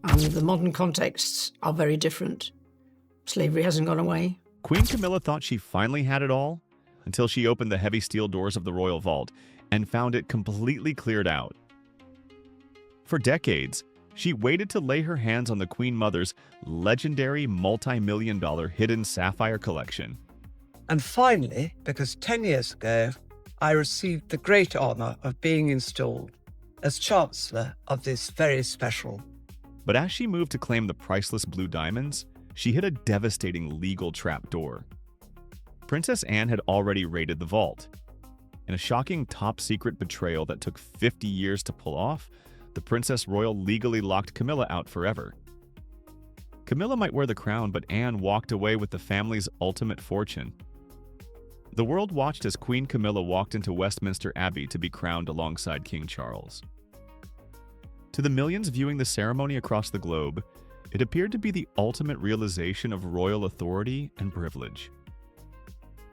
and the modern contexts are very different. Slavery hasn't gone away. Queen Camilla thought she finally had it all until she opened the heavy steel doors of the royal vault and found it completely cleared out. For decades, she waited to lay her hands on the Queen Mother's legendary multi-million-dollar hidden sapphire collection. And finally, because 10 years ago, I received the great honor of being installed as Chancellor of this very special. But as she moved to claim the priceless blue diamonds, she hit a devastating legal trapdoor. Princess Anne had already raided the vault. In a shocking top-secret betrayal that took 50 years to pull off, the Princess Royal legally locked Camilla out forever. Camilla might wear the crown, but Anne walked away with the family's ultimate fortune. The world watched as Queen Camilla walked into Westminster Abbey to be crowned alongside King Charles. To the millions viewing the ceremony across the globe, it appeared to be the ultimate realization of royal authority and privilege.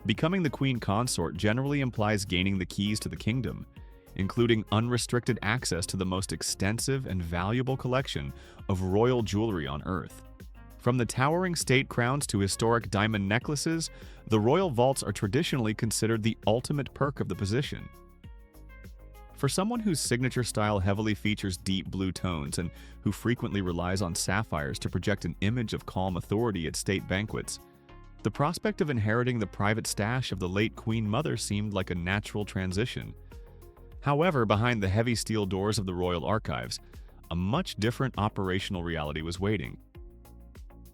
Becoming the Queen Consort generally implies gaining the keys to the kingdom, including unrestricted access to the most extensive and valuable collection of royal jewelry on Earth. From the towering state crowns to historic diamond necklaces, the royal vaults are traditionally considered the ultimate perk of the position. For someone whose signature style heavily features deep blue tones and who frequently relies on sapphires to project an image of calm authority at state banquets, the prospect of inheriting the private stash of the late Queen Mother seemed like a natural transition. However, behind the heavy steel doors of the royal archives, a much different operational reality was waiting.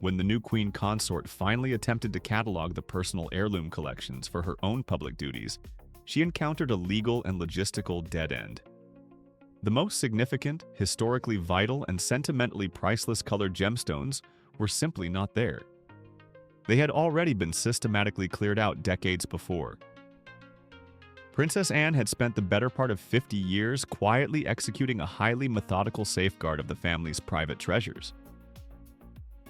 When the new Queen Consort finally attempted to catalog the personal heirloom collections for her own public duties, she encountered a legal and logistical dead end. The most significant, historically vital, and sentimentally priceless colored gemstones were simply not there. They had already been systematically cleared out decades before. Princess Anne had spent the better part of 50 years quietly executing a highly methodical safeguard of the family's private treasures.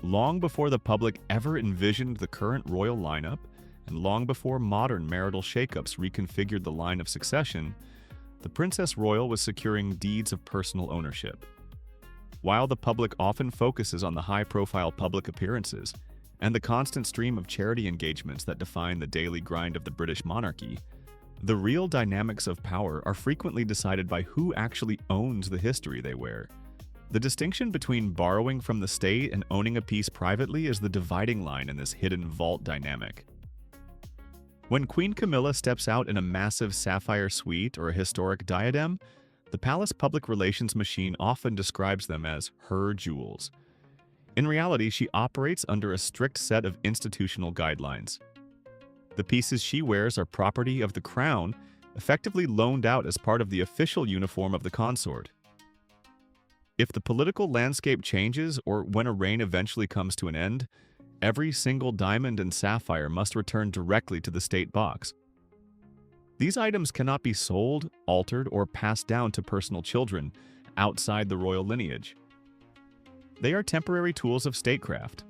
Long before the public ever envisioned the current royal lineup, and long before modern marital shakeups reconfigured the line of succession, the Princess Royal was securing deeds of personal ownership. While the public often focuses on the high-profile public appearances and the constant stream of charity engagements that define the daily grind of the British monarchy, the real dynamics of power are frequently decided by who actually owns the history they wear. The distinction between borrowing from the state and owning a piece privately is the dividing line in this hidden vault dynamic. When Queen Camilla steps out in a massive sapphire suite or a historic diadem, the palace public relations machine often describes them as her jewels. In reality, she operates under a strict set of institutional guidelines. The pieces she wears are property of the crown, effectively loaned out as part of the official uniform of the consort. If the political landscape changes or when a reign eventually comes to an end, every single diamond and sapphire must return directly to the state box. These items cannot be sold, altered, or passed down to personal children outside the royal lineage. They are temporary tools of statecraft.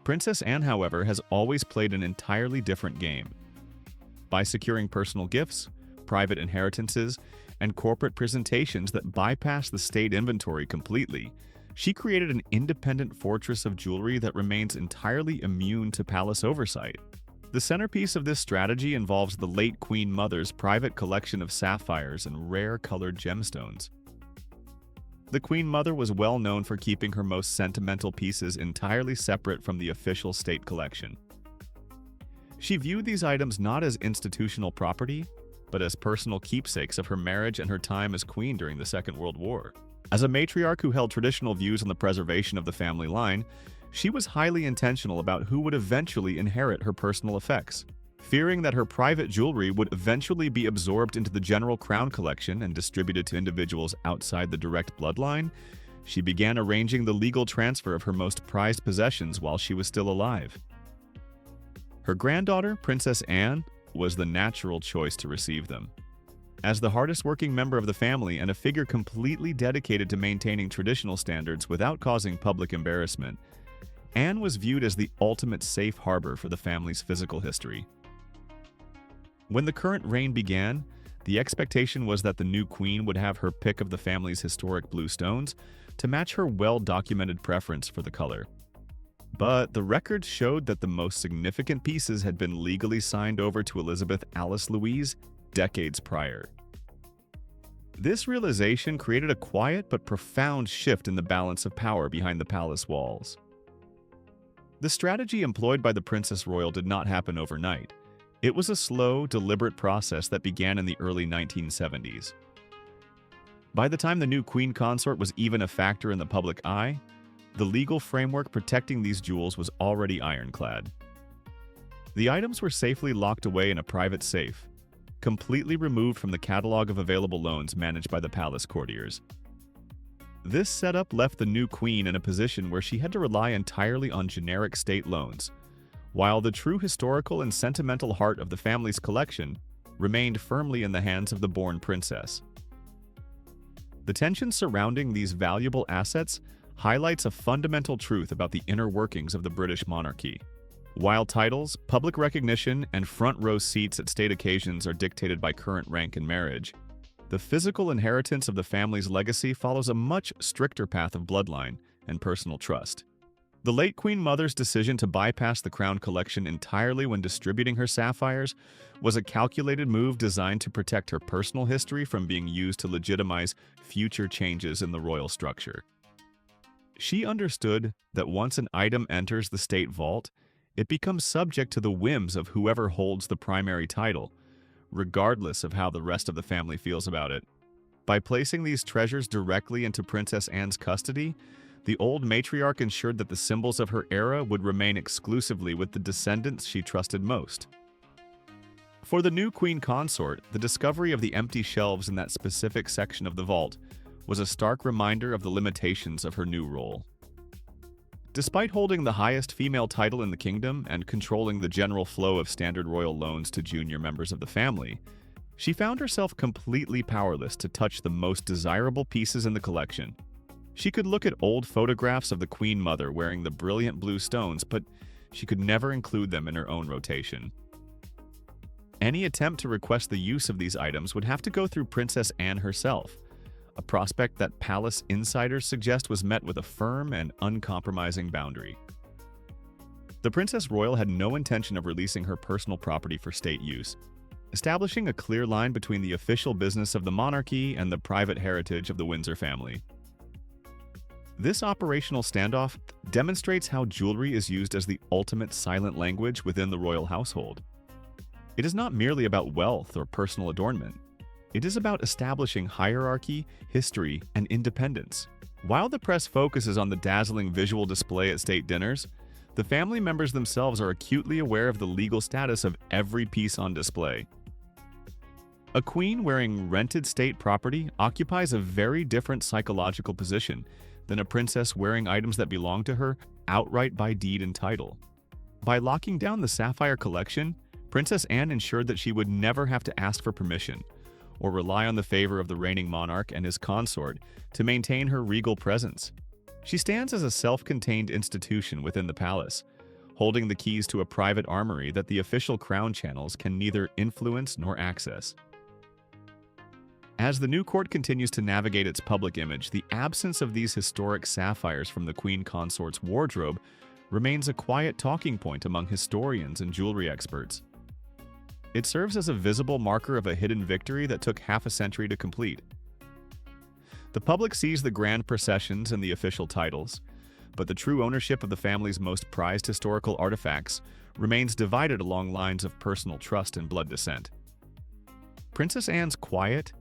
Princess Anne, however, has always played an entirely different game. By securing personal gifts, private inheritances, and corporate presentations that bypass the state inventory completely, she created an independent fortress of jewelry that remains entirely immune to palace oversight. The centerpiece of this strategy involves the late Queen Mother's private collection of sapphires and rare colored gemstones. The Queen Mother was well known for keeping her most sentimental pieces entirely separate from the official state collection. She viewed these items not as institutional property, but as personal keepsakes of her marriage and her time as queen during the Second World War. As a matriarch who held traditional views on the preservation of the family line, she was highly intentional about who would eventually inherit her personal effects. Fearing that her private jewelry would eventually be absorbed into the general crown collection and distributed to individuals outside the direct bloodline, she began arranging the legal transfer of her most prized possessions while she was still alive. Her granddaughter, Princess Anne, was the natural choice to receive them. As the hardest-working member of the family and a figure completely dedicated to maintaining traditional standards without causing public embarrassment, Anne was viewed as the ultimate safe harbor for the family's physical history. When the current reign began, the expectation was that the new queen would have her pick of the family's historic blue stones to match her well-documented preference for the color. But the records showed that the most significant pieces had been legally signed over to Elizabeth Alice Louise decades prior. This realization created a quiet but profound shift in the balance of power behind the palace walls. The strategy employed by the Princess Royal did not happen overnight. It was a slow, deliberate process that began in the early 1970s. By the time the new Queen Consort was even a factor in the public eye, the legal framework protecting these jewels was already ironclad. The items were safely locked away in a private safe, completely removed from the catalog of available loans managed by the palace courtiers. This setup left the new queen in a position where she had to rely entirely on generic state loans, while the true historical and sentimental heart of the family's collection remained firmly in the hands of the born princess. The tension surrounding these valuable assets highlights a fundamental truth about the inner workings of the British monarchy. While titles, public recognition, and front-row seats at state occasions are dictated by current rank and marriage, the physical inheritance of the family's legacy follows a much stricter path of bloodline and personal trust. The late Queen Mother's decision to bypass the crown collection entirely when distributing her sapphires was a calculated move designed to protect her personal history from being used to legitimize future changes in the royal structure. She understood that once an item enters the state vault, it becomes subject to the whims of whoever holds the primary title, regardless of how the rest of the family feels about it. By placing these treasures directly into Princess Anne's custody, the old matriarch ensured that the symbols of her era would remain exclusively with the descendants she trusted most. For the new Queen Consort, the discovery of the empty shelves in that specific section of the vault was a stark reminder of the limitations of her new role. Despite holding the highest female title in the kingdom and controlling the general flow of standard royal loans to junior members of the family, she found herself completely powerless to touch the most desirable pieces in the collection. She could look at old photographs of the Queen Mother wearing the brilliant blue stones, but she could never include them in her own rotation. Any attempt to request the use of these items would have to go through Princess Anne herself, a prospect that palace insiders suggest was met with a firm and uncompromising boundary. The Princess Royal had no intention of releasing her personal property for state use, establishing a clear line between the official business of the monarchy and the private heritage of the Windsor family. This operational standoff demonstrates how jewelry is used as the ultimate silent language within the royal household. It is not merely about wealth or personal adornment. It is about establishing hierarchy, history, and independence. While the press focuses on the dazzling visual display at state dinners, the family members themselves are acutely aware of the legal status of every piece on display. A queen wearing rented state property occupies a very different psychological position than a princess wearing items that belong to her outright by deed and title. By locking down the Sapphire collection, Princess Anne ensured that she would never have to ask for permission or rely on the favor of the reigning monarch and his consort to maintain her regal presence. She stands as a self-contained institution within the palace, holding the keys to a private armory that the official crown channels can neither influence nor access. As the new court continues to navigate its public image, the absence of these historic sapphires from the Queen Consort's wardrobe remains a quiet talking point among historians and jewelry experts. It serves as a visible marker of a hidden victory that took half a century to complete. The public sees the grand processions and the official titles, but the true ownership of the family's most prized historical artifacts remains divided along lines of personal trust and blood descent. Princess Anne's quiet,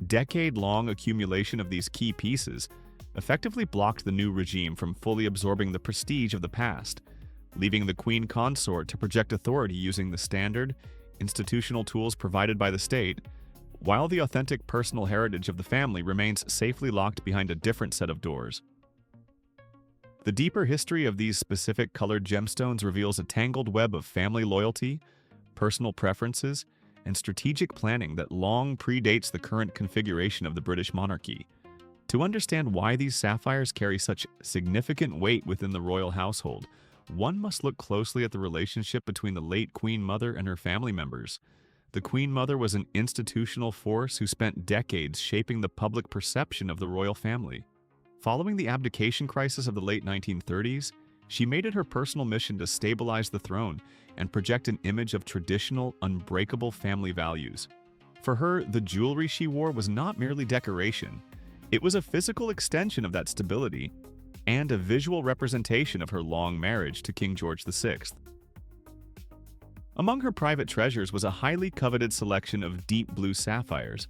decade-long accumulation of these key pieces effectively blocked the new regime from fully absorbing the prestige of the past, leaving the Queen Consort to project authority using the standard, institutional tools provided by the state, while the authentic personal heritage of the family remains safely locked behind a different set of doors. The deeper history of these specific colored gemstones reveals a tangled web of family loyalty, personal preferences, and strategic planning that long predates the current configuration of the British monarchy. To understand why these sapphires carry such significant weight within the royal household, one must look closely at the relationship between the late Queen Mother and her family members. The Queen Mother was an institutional force who spent decades shaping the public perception of the royal family. Following the abdication crisis of the late 1930s, she made it her personal mission to stabilize the throne and project an image of traditional, unbreakable family values. For her, the jewelry she wore was not merely decoration. It was a physical extension of that stability and a visual representation of her long marriage to King George VI. Among her private treasures was a highly coveted selection of deep blue sapphires,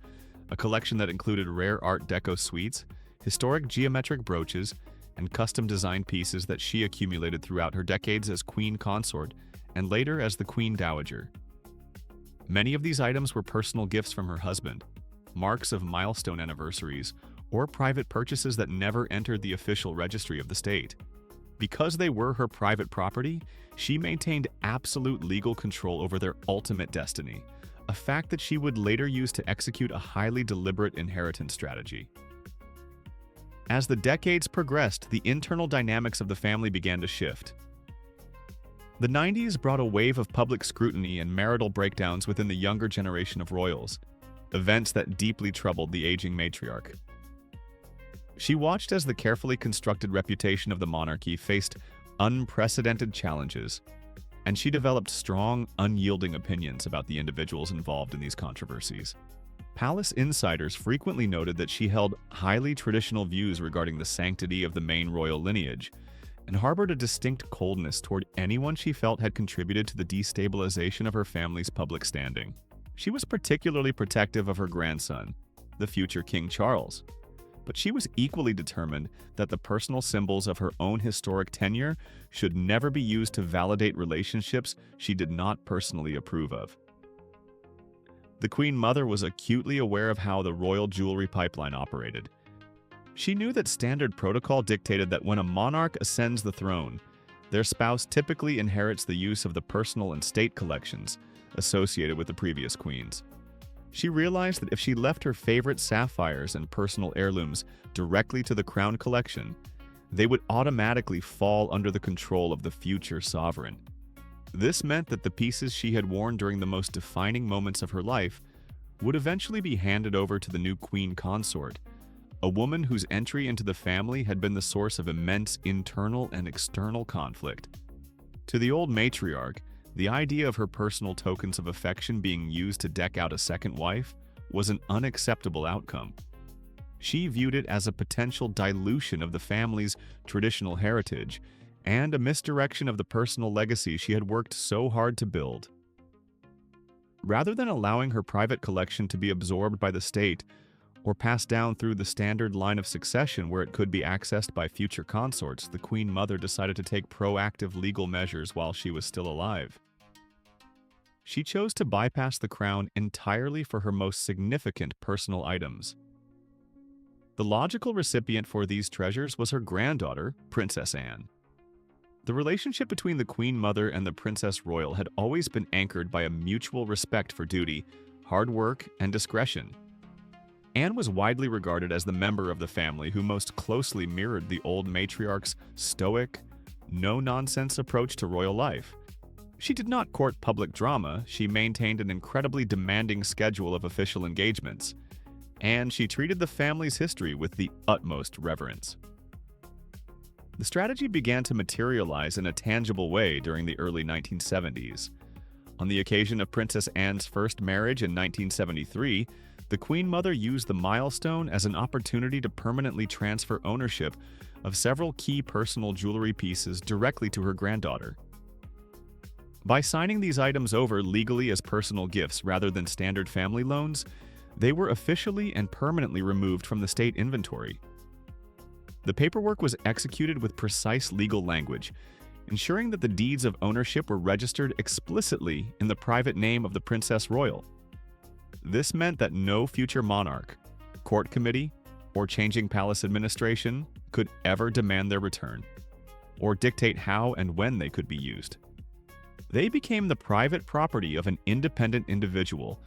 a collection that included rare Art Deco suites, historic geometric brooches, and custom-designed pieces that she accumulated throughout her decades as Queen Consort and later as the Queen Dowager. Many of these items were personal gifts from her husband, marks of milestone anniversaries, or private purchases that never entered the official registry of the state. Because they were her private property, she maintained absolute legal control over their ultimate destiny, a fact that she would later use to execute a highly deliberate inheritance strategy. As the decades progressed, the internal dynamics of the family began to shift. The 90s brought a wave of public scrutiny and marital breakdowns within the younger generation of royals, events that deeply troubled the aging matriarch. She watched as the carefully constructed reputation of the monarchy faced unprecedented challenges, and she developed strong, unyielding opinions about the individuals involved in these controversies. Palace insiders frequently noted that she held highly traditional views regarding the sanctity of the main royal lineage, and harbored a distinct coldness toward anyone she felt had contributed to the destabilization of her family's public standing. She was particularly protective of her grandson, the future King Charles, but she was equally determined that the personal symbols of her own historic tenure should never be used to validate relationships she did not personally approve of. The Queen Mother was acutely aware of how the royal jewelry pipeline operated. She knew that standard protocol dictated that when a monarch ascends the throne, their spouse typically inherits the use of the personal and state collections associated with the previous queens. She realized that if she left her favorite sapphires and personal heirlooms directly to the crown collection, they would automatically fall under the control of the future sovereign. This meant that the pieces she had worn during the most defining moments of her life would eventually be handed over to the new Queen Consort, a woman whose entry into the family had been the source of immense internal and external conflict. To the old matriarch, the idea of her personal tokens of affection being used to deck out a second wife was an unacceptable outcome. She viewed it as a potential dilution of the family's traditional heritage and a misdirection of the personal legacy she had worked so hard to build. Rather than allowing her private collection to be absorbed by the state or passed down through the standard line of succession where it could be accessed by future consorts, the Queen Mother decided to take proactive legal measures while she was still alive. She chose to bypass the crown entirely for her most significant personal items. The logical recipient for these treasures was her granddaughter, Princess Anne. The relationship between the Queen Mother and the Princess Royal had always been anchored by a mutual respect for duty, hard work, and discretion. Anne was widely regarded as the member of the family who most closely mirrored the old matriarch's stoic, no-nonsense approach to royal life. She did not court public drama, she maintained an incredibly demanding schedule of official engagements, and she treated the family's history with the utmost reverence. The strategy began to materialize in a tangible way during the early 1970s. On the occasion of Princess Anne's first marriage in 1973, the Queen Mother used the milestone as an opportunity to permanently transfer ownership of several key personal jewelry pieces directly to her granddaughter. By signing these items over legally as personal gifts rather than standard family loans, they were officially and permanently removed from the state inventory. The paperwork was executed with precise legal language, ensuring that the deeds of ownership were registered explicitly in the private name of the Princess Royal. This meant that no future monarch, court committee, or changing palace administration could ever demand their return, or dictate how and when they could be used. They became the private property of an independent individual,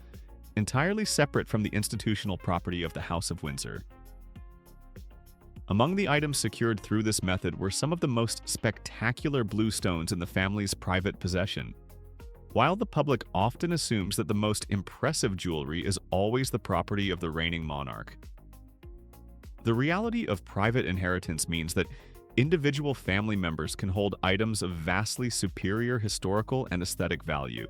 entirely separate from the institutional property of the House of Windsor. Among the items secured through this method were some of the most spectacular blue stones in the family's private possession. While the public often assumes that the most impressive jewelry is always the property of the reigning monarch, The reality of private inheritance means that individual family members can hold items of vastly superior historical and aesthetic value.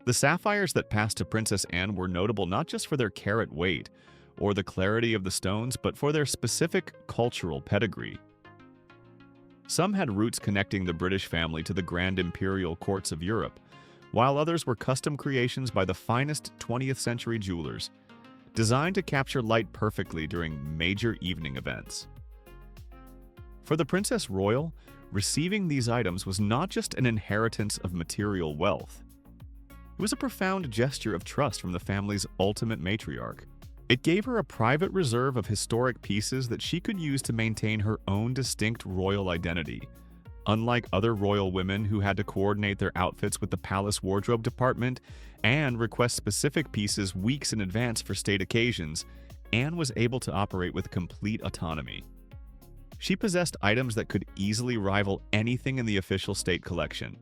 The sapphires that passed to Princess Anne were notable not just for their carat weight or the clarity of the stones, but for their specific cultural pedigree. Some had roots connecting the British family to the grand imperial courts of Europe, while others were custom creations by the finest 20th century jewelers, designed to capture light perfectly during major evening events. For the Princess Royal, receiving these items was not just an inheritance of material wealth. It was a profound gesture of trust from the family's ultimate matriarch. It gave her a private reserve of historic pieces that she could use to maintain her own distinct royal identity. Unlike other royal women who had to coordinate their outfits with the palace wardrobe department and request specific pieces weeks in advance for state occasions, Anne was able to operate with complete autonomy. She possessed items that could easily rival anything in the official state collection,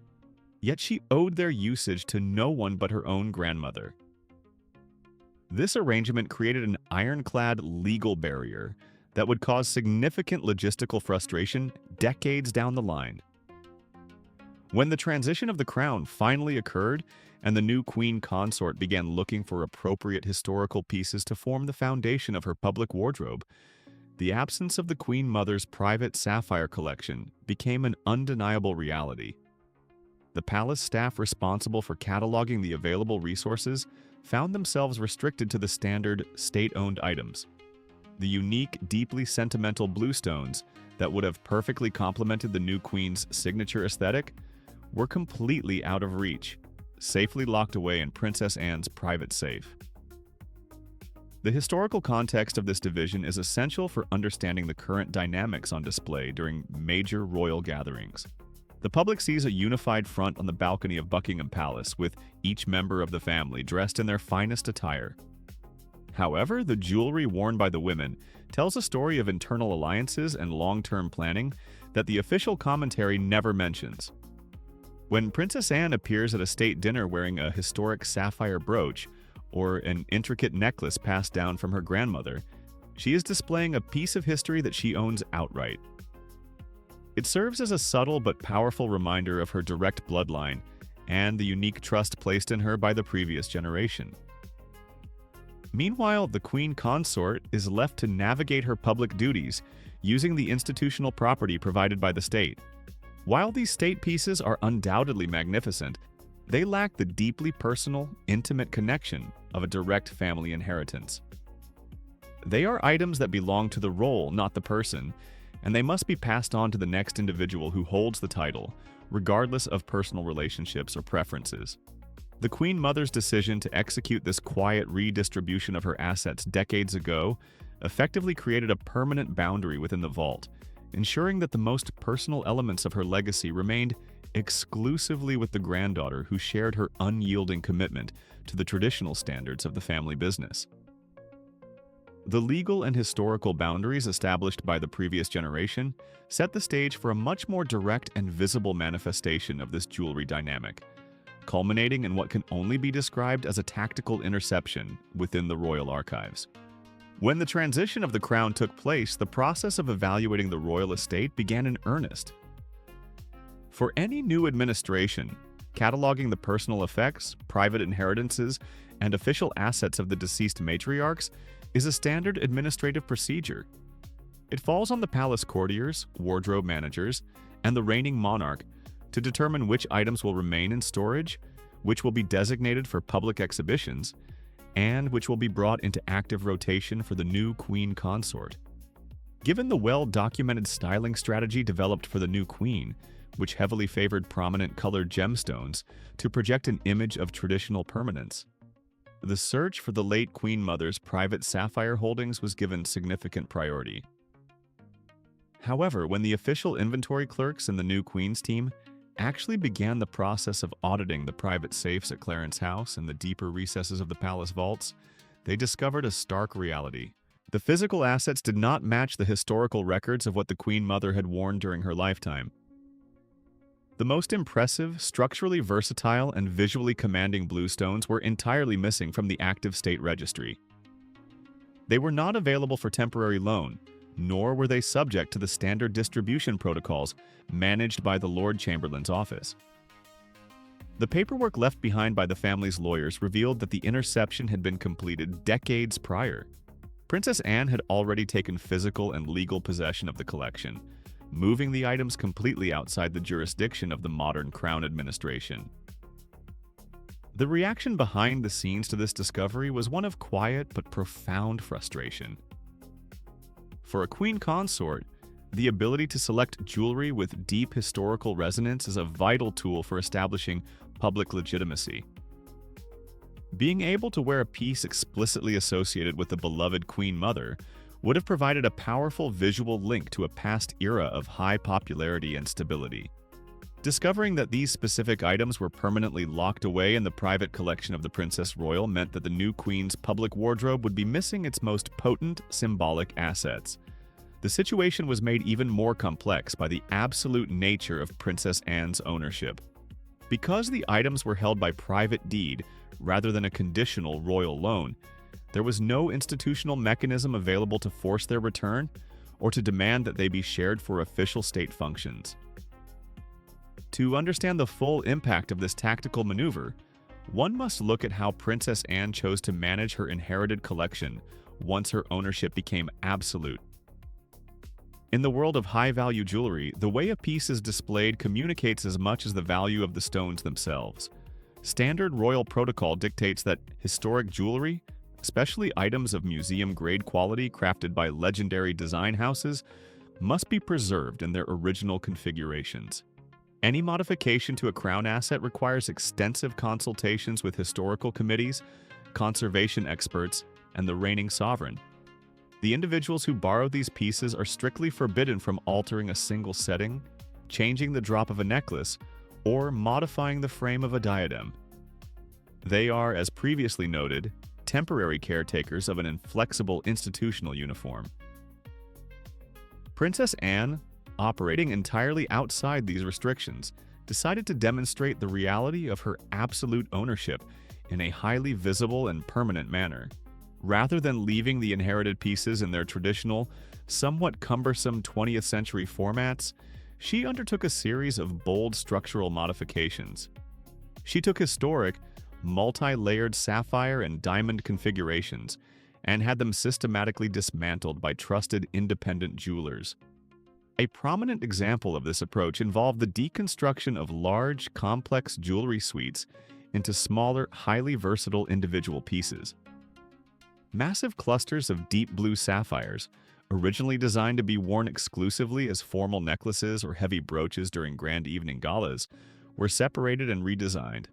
yet she owed their usage to no one but her own grandmother. This arrangement created an ironclad legal barrier that would cause significant logistical frustration decades down the line. When the transition of the crown finally occurred and the new queen consort began looking for appropriate historical pieces to form the foundation of her public wardrobe, the absence of the Queen Mother's private sapphire collection became an undeniable reality. The palace staff responsible for cataloging the available resources found themselves restricted to the standard state-owned items. The unique, deeply sentimental bluestones that would have perfectly complemented the new queen's signature aesthetic were completely out of reach, safely locked away in Princess Anne's private safe. The historical context of this division is essential for understanding the current dynamics on display during major royal gatherings. The public sees a unified front on the balcony of Buckingham Palace, with each member of the family dressed in their finest attire. However, the jewelry worn by the women tells a story of internal alliances and long-term planning that the official commentary never mentions. When Princess Anne appears at a state dinner wearing a historic sapphire brooch or an intricate necklace passed down from her grandmother, she is displaying a piece of history that she owns outright. It serves as a subtle but powerful reminder of her direct bloodline and the unique trust placed in her by the previous generation. Meanwhile, the queen consort is left to navigate her public duties using the institutional property provided by the state. While these state pieces are undoubtedly magnificent, they lack the deeply personal, intimate connection of a direct family inheritance. They are items that belong to the role, not the person, and they must be passed on to the next individual who holds the title, regardless of personal relationships or preferences. The Queen Mother's decision to execute this quiet redistribution of her assets decades ago effectively created a permanent boundary within the vault, ensuring that the most personal elements of her legacy remained exclusively with the granddaughter who shared her unyielding commitment to the traditional standards of the family business. The legal and historical boundaries established by the previous generation set the stage for a much more direct and visible manifestation of this jewelry dynamic, culminating in what can only be described as a tactical interception within the royal archives. When the transition of the crown took place, the process of evaluating the royal estate began in earnest. For any new administration, cataloging the personal effects, private inheritances, and official assets of the deceased matriarchs is a standard administrative procedure. It falls on the palace courtiers, wardrobe managers, and the reigning monarch to determine which items will remain in storage, which will be designated for public exhibitions, and which will be brought into active rotation for the new queen consort. Given the well-documented styling strategy developed for the new queen, which heavily favored prominent colored gemstones to project an image of traditional permanence, the search for the late Queen Mother's private sapphire holdings was given significant priority. However, when the official inventory clerks in the new Queen's team actually began the process of auditing the private safes at Clarence House and the deeper recesses of the palace vaults, they discovered a stark reality. The physical assets did not match the historical records of what the Queen Mother had worn during her lifetime. The most impressive, structurally versatile, and visually commanding bluestones were entirely missing from the active state registry. They were not available for temporary loan, nor were they subject to the standard distribution protocols managed by the Lord Chamberlain's office. The paperwork left behind by the family's lawyers revealed that the interception had been completed decades prior. Princess Anne had already taken physical and legal possession of the collection, moving the items completely outside the jurisdiction of the modern Crown administration. The reaction behind the scenes to this discovery was one of quiet but profound frustration. For a queen consort, the ability to select jewelry with deep historical resonance is a vital tool for establishing public legitimacy. Being able to wear a piece explicitly associated with the beloved Queen Mother would have provided a powerful visual link to a past era of high popularity and stability. Discovering that these specific items were permanently locked away in the private collection of the Princess Royal meant that the new queen's public wardrobe would be missing its most potent symbolic assets. The situation was made even more complex by the absolute nature of Princess Anne's ownership. Because the items were held by private deed rather than a conditional royal loan, there was no institutional mechanism available to force their return or to demand that they be shared for official state functions. To understand the full impact of this tactical maneuver, one must look at how Princess Anne chose to manage her inherited collection once her ownership became absolute. In the world of high-value jewelry, the way a piece is displayed communicates as much as the value of the stones themselves. Standard royal protocol dictates that historic jewelry, especially items of museum-grade quality crafted by legendary design houses, must be preserved in their original configurations. Any modification to a crown asset requires extensive consultations with historical committees, conservation experts, and the reigning sovereign. The individuals who borrow these pieces are strictly forbidden from altering a single setting, changing the drop of a necklace, or modifying the frame of a diadem. They are, as previously noted, temporary caretakers of an inflexible institutional uniform. Princess Anne, operating entirely outside these restrictions, decided to demonstrate the reality of her absolute ownership in a highly visible and permanent manner. Rather than leaving the inherited pieces in their traditional, somewhat cumbersome 20th century formats, she undertook a series of bold structural modifications. She took historic, multi-layered sapphire and diamond configurations and had them systematically dismantled by trusted independent jewelers. A prominent example of this approach involved the deconstruction of large, complex jewelry suites into smaller, highly versatile individual pieces. Massive clusters of deep blue sapphires, originally designed to be worn exclusively as formal necklaces or heavy brooches during grand evening galas, were separated and redesigned.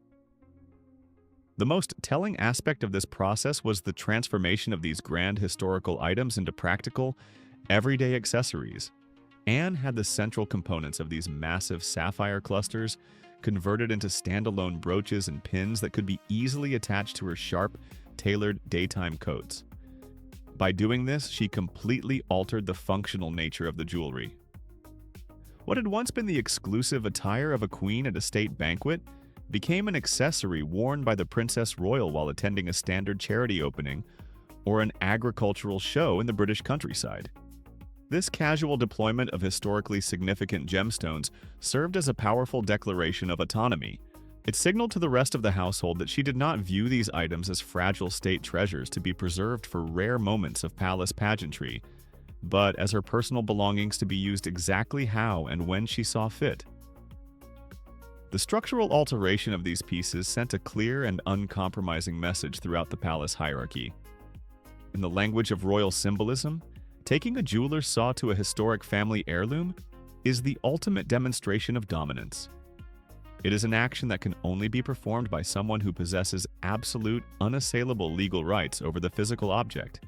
The most telling aspect of this process was the transformation of these grand historical items into practical, everyday accessories. Anne had the central components of these massive sapphire clusters converted into standalone brooches and pins that could be easily attached to her sharp, tailored daytime coats. By doing this, she completely altered the functional nature of the jewelry. What had once been the exclusive attire of a queen at a state banquet became an accessory worn by the Princess Royal while attending a standard charity opening or an agricultural show in the British countryside. This casual deployment of historically significant gemstones served as a powerful declaration of autonomy. It signaled to the rest of the household that she did not view these items as fragile state treasures to be preserved for rare moments of palace pageantry, but as her personal belongings to be used exactly how and when she saw fit. The structural alteration of these pieces sent a clear and uncompromising message throughout the palace hierarchy. In the language of royal symbolism, taking a jeweler's saw to a historic family heirloom is the ultimate demonstration of dominance. It is an action that can only be performed by someone who possesses absolute, unassailable legal rights over the physical object.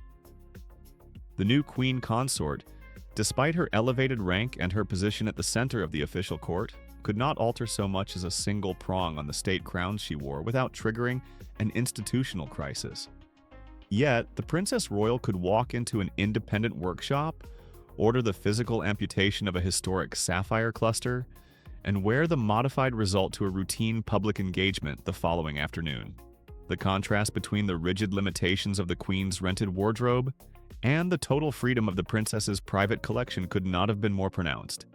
The new queen consort, despite her elevated rank and her position at the center of the official court, could not alter so much as a single prong on the state crown she wore without triggering an institutional crisis. Yet, the Princess Royal could walk into an independent workshop, order the physical amputation of a historic sapphire cluster, and wear the modified result to a routine public engagement the following afternoon. The contrast between the rigid limitations of the Queen's rented wardrobe and the total freedom of the princess's private collection could not have been more pronounced.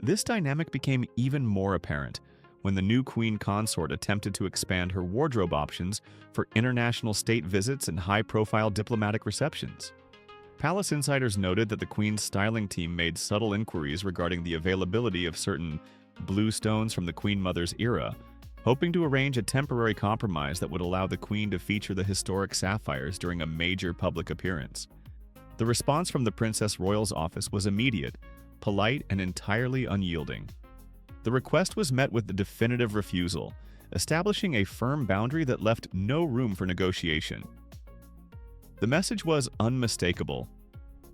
This dynamic became even more apparent when the new queen consort attempted to expand her wardrobe options for international state visits and high-profile diplomatic receptions. Palace insiders noted that the queen's styling team made subtle inquiries regarding the availability of certain blue stones from the queen mother's era, hoping to arrange a temporary compromise that would allow the queen to feature the historic sapphires during a major public appearance. The response from the Princess Royal's office was immediate, polite, and entirely unyielding. The request was met with the definitive refusal, establishing a firm boundary that left no room for negotiation. The message was unmistakable.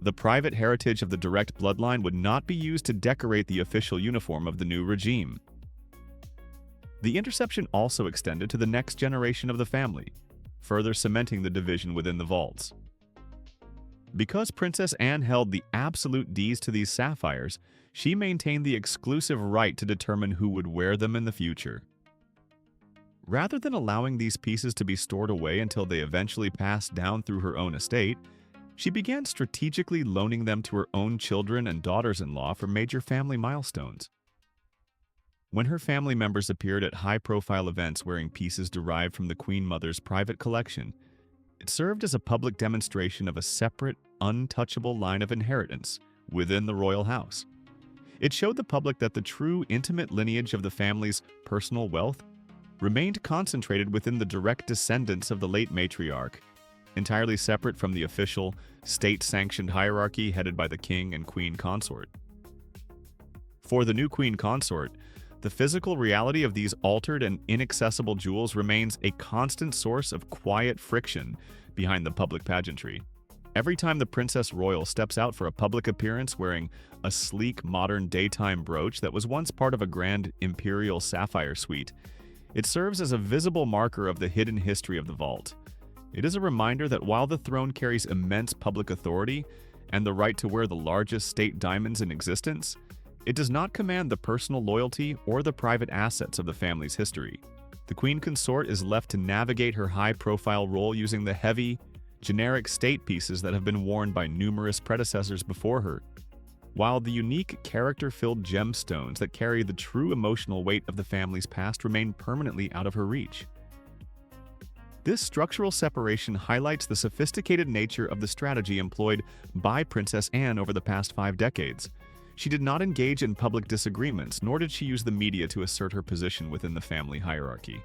The private heritage of the direct bloodline would not be used to decorate the official uniform of the new regime. The interception also extended to the next generation of the family, further cementing the division within the vaults. Because Princess Anne held the absolute deeds to these sapphires, she maintained the exclusive right to determine who would wear them in the future. Rather than allowing these pieces to be stored away until they eventually passed down through her own estate, she began strategically loaning them to her own children and daughters-in-law for major family milestones. When her family members appeared at high-profile events wearing pieces derived from the Queen Mother's private collection, it served as a public demonstration of a separate, untouchable line of inheritance within the royal house. It showed the public that the true, intimate lineage of the family's personal wealth remained concentrated within the direct descendants of the late matriarch, entirely separate from the official, state-sanctioned hierarchy headed by the king and queen consort. For the new queen consort, the physical reality of these altered and inaccessible jewels remains a constant source of quiet friction behind the public pageantry. Every time the Princess Royal steps out for a public appearance wearing a sleek, modern daytime brooch that was once part of a grand imperial sapphire suite, it serves as a visible marker of the hidden history of the vault. It is a reminder that while the throne carries immense public authority and the right to wear the largest state diamonds in existence, it does not command the personal loyalty or the private assets of the family's history. The queen consort is left to navigate her high-profile role using the heavy, generic state pieces that have been worn by numerous predecessors before her, while the unique, character-filled gemstones that carry the true emotional weight of the family's past remain permanently out of her reach. This structural separation highlights the sophisticated nature of the strategy employed by Princess Anne over the past 5 decades. She did not engage in public disagreements, nor did she use the media to assert her position within the family hierarchy.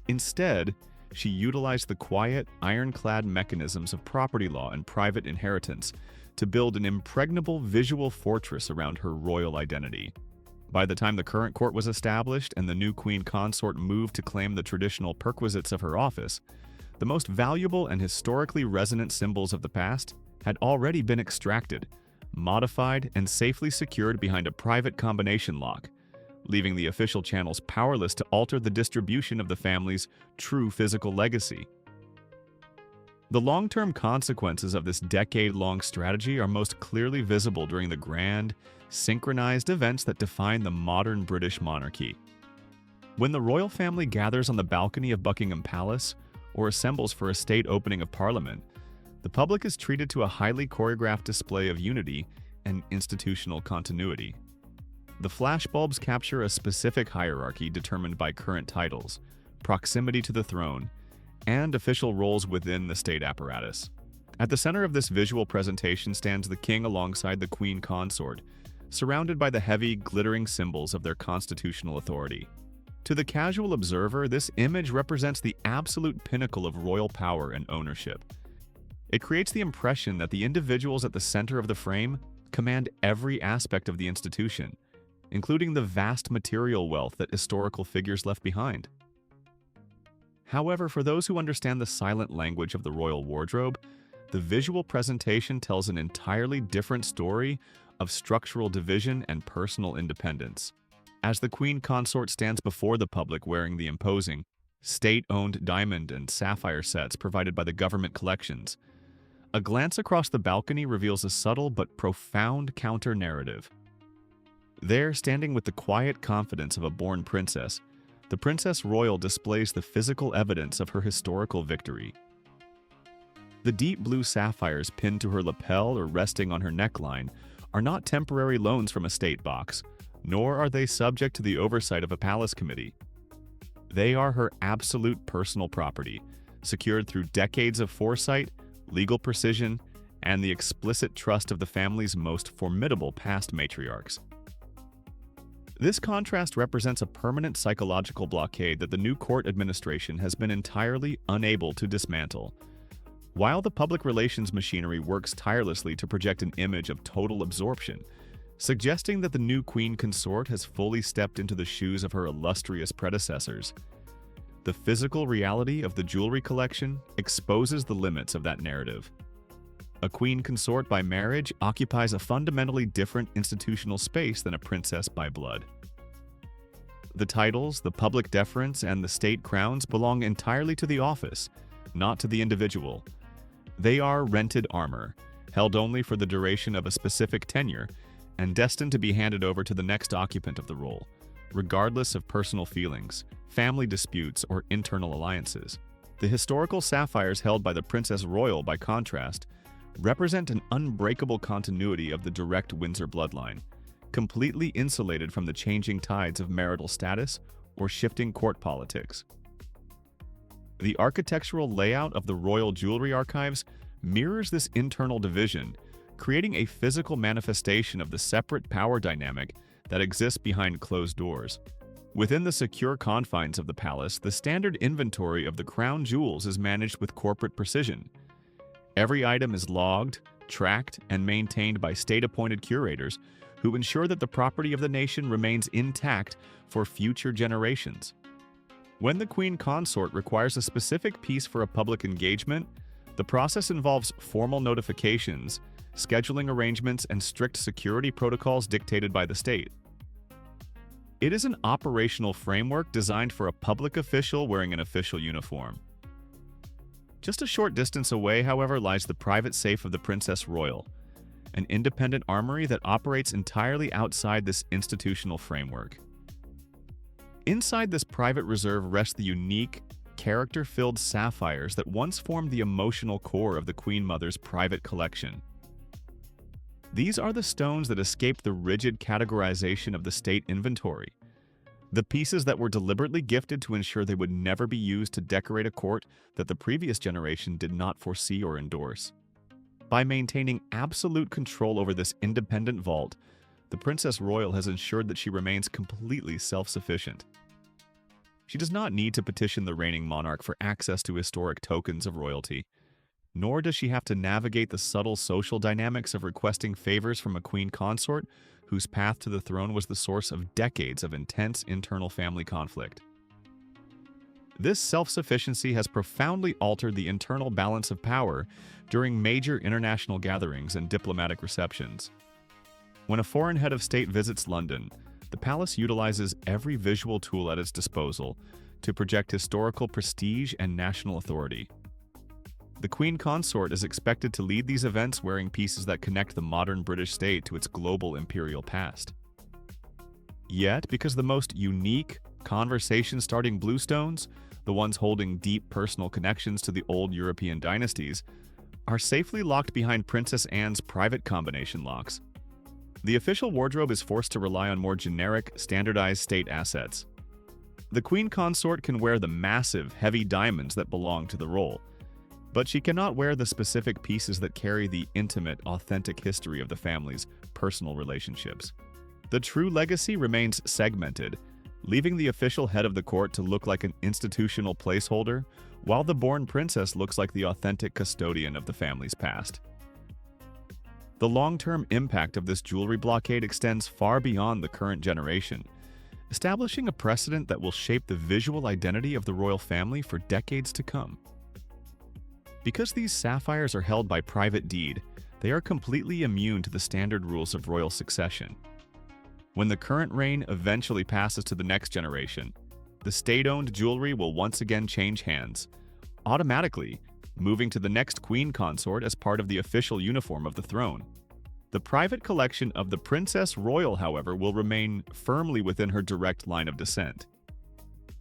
Instead, she utilized the quiet, ironclad mechanisms of property law and private inheritance to build an impregnable visual fortress around her royal identity. By the time the current court was established and the new queen consort moved to claim the traditional perquisites of her office, the most valuable and historically resonant symbols of the past had already been extracted, modified, and safely secured behind a private combination lock, leaving the official channels powerless to alter the distribution of the family's true physical legacy. The long-term consequences of this decade-long strategy are most clearly visible during the grand, synchronized events that define the modern British monarchy. When the royal family gathers on the balcony of Buckingham Palace or assembles for a state opening of Parliament, the public is treated to a highly choreographed display of unity and institutional continuity. The flashbulbs capture a specific hierarchy determined by current titles, proximity to the throne, and official roles within the state apparatus. At the center of this visual presentation stands the king alongside the queen consort, surrounded by the heavy, glittering symbols of their constitutional authority. To the casual observer, this image represents the absolute pinnacle of royal power and ownership. It creates the impression that the individuals at the center of the frame command every aspect of the institution, including the vast material wealth that historical figures left behind. However, for those who understand the silent language of the royal wardrobe, the visual presentation tells an entirely different story of structural division and personal independence. As the queen consort stands before the public wearing the imposing, state-owned diamond and sapphire sets provided by the government collections, a glance across the balcony reveals a subtle but profound counter-narrative. There, standing with the quiet confidence of a born princess, the Princess Royal displays the physical evidence of her historical victory. The deep blue sapphires pinned to her lapel or resting on her neckline are not temporary loans from a state box, nor are they subject to the oversight of a palace committee. They are her absolute personal property, secured through decades of foresight, legal precision, and the explicit trust of the family's most formidable past matriarchs. This contrast represents a permanent psychological blockade that the new court administration has been entirely unable to dismantle. While the public relations machinery works tirelessly to project an image of total absorption, suggesting that the new queen consort has fully stepped into the shoes of her illustrious predecessors, the physical reality of the jewelry collection exposes the limits of that narrative. A queen consort by marriage occupies a fundamentally different institutional space than a princess by blood. The titles, the public deference, and the state crowns belong entirely to the office, not to the individual. They are rented armor, held only for the duration of a specific tenure, and destined to be handed over to the next occupant of the role, regardless of personal feelings, family disputes, or internal alliances. The historical sapphires held by the Princess Royal, by contrast, represent an unbreakable continuity of the direct Windsor bloodline, completely insulated from the changing tides of marital status or shifting court politics. The architectural layout of the royal jewelry archives mirrors this internal division, creating a physical manifestation of the separate power dynamic that exists behind closed doors. Within the secure confines of the palace, the standard inventory of the crown jewels is managed with corporate precision. Every item is logged, tracked, and maintained by state-appointed curators who ensure that the property of the nation remains intact for future generations. When the queen consort requires a specific piece for a public engagement, the process involves formal notifications, scheduling arrangements, and strict security protocols dictated by the state. It is an operational framework designed for a public official wearing an official uniform. Just a short distance away, however, lies the private safe of the Princess Royal, an independent armory that operates entirely outside this institutional framework. Inside this private reserve rest the unique, character-filled sapphires that once formed the emotional core of the Queen Mother's private collection. These are the stones that escaped the rigid categorization of the state inventory, the pieces that were deliberately gifted to ensure they would never be used to decorate a court that the previous generation did not foresee or endorse. By maintaining absolute control over this independent vault, the Princess Royal has ensured that she remains completely self-sufficient. She does not need to petition the reigning monarch for access to historic tokens of royalty, nor does she have to navigate the subtle social dynamics of requesting favors from a queen consort whose path to the throne was the source of decades of intense internal family conflict. This self-sufficiency has profoundly altered the internal balance of power during major international gatherings and diplomatic receptions. When a foreign head of state visits London, the palace utilizes every visual tool at its disposal to project historical prestige and national authority. The Queen Consort is expected to lead these events wearing pieces that connect the modern British state to its global imperial past. Yet, because the most unique, conversation-starting bluestones, the ones holding deep personal connections to the old European dynasties, are safely locked behind Princess Anne's private combination locks, the official wardrobe is forced to rely on more generic, standardized state assets. The Queen Consort can wear the massive, heavy diamonds that belong to the role, but she cannot wear the specific pieces that carry the intimate, authentic history of the family's personal relationships. The true legacy remains segmented, leaving the official head of the court to look like an institutional placeholder, while the born princess looks like the authentic custodian of the family's past. The long-term impact of this jewelry blockade extends far beyond the current generation, establishing a precedent that will shape the visual identity of the royal family for decades to come. Because these sapphires are held by private deed, they are completely immune to the standard rules of royal succession. When the current reign eventually passes to the next generation, the state-owned jewelry will once again change hands, automatically moving to the next queen consort as part of the official uniform of the throne. The private collection of the Princess Royal, however, will remain firmly within her direct line of descent.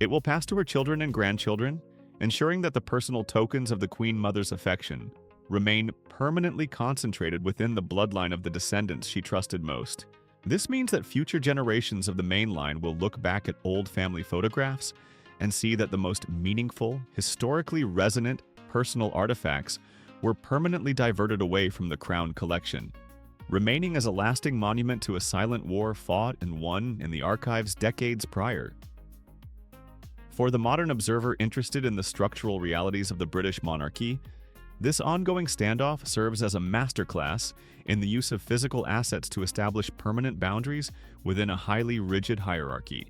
It will pass to her children and grandchildren, ensuring that the personal tokens of the Queen Mother's affection remain permanently concentrated within the bloodline of the descendants she trusted most. This means that future generations of the main line will look back at old family photographs and see that the most meaningful, historically resonant, personal artifacts were permanently diverted away from the crown collection, remaining as a lasting monument to a silent war fought and won in the archives decades prior. For the modern observer interested in the structural realities of the British monarchy, this ongoing standoff serves as a masterclass in the use of physical assets to establish permanent boundaries within a highly rigid hierarchy.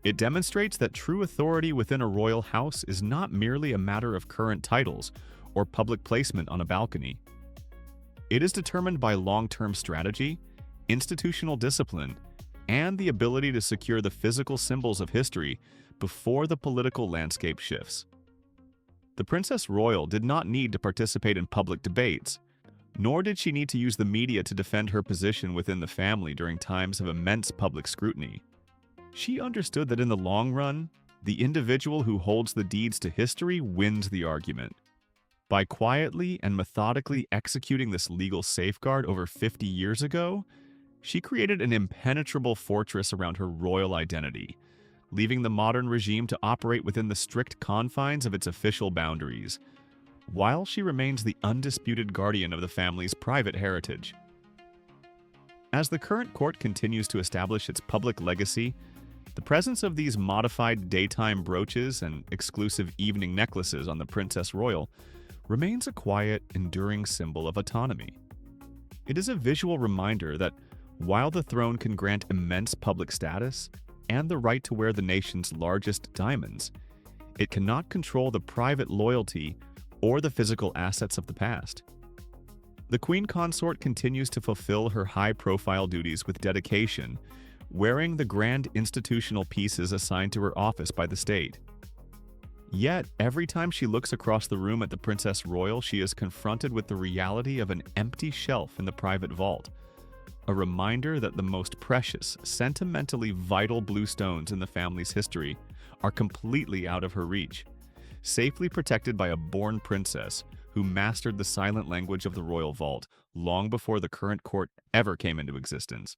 It demonstrates that true authority within a royal house is not merely a matter of current titles or public placement on a balcony. It is determined by long-term strategy, institutional discipline, and the ability to secure the physical symbols of history before the political landscape shifts. The Princess Royal did not need to participate in public debates, nor did she need to use the media to defend her position within the family during times of immense public scrutiny. She understood that in the long run, the individual who holds the deeds to history wins the argument. By quietly and methodically executing this legal safeguard over 50 years ago, she created an impenetrable fortress around her royal identity, leaving the modern regime to operate within the strict confines of its official boundaries, while she remains the undisputed guardian of the family's private heritage. As the current court continues to establish its public legacy, the presence of these modified daytime brooches and exclusive evening necklaces on the Princess Royal remains a quiet, enduring symbol of autonomy. It is a visual reminder that while the throne can grant immense public status and the right to wear the nation's largest diamonds, it cannot control the private loyalty or the physical assets of the past. The Queen Consort continues to fulfill her high-profile duties with dedication, wearing the grand institutional pieces assigned to her office by the state. Yet, every time she looks across the room at the Princess Royal, she is confronted with the reality of an empty shelf in the private vault, a reminder that the most precious, sentimentally vital blue stones in the family's history are completely out of her reach, safely protected by a born princess who mastered the silent language of the royal vault long before the current court ever came into existence.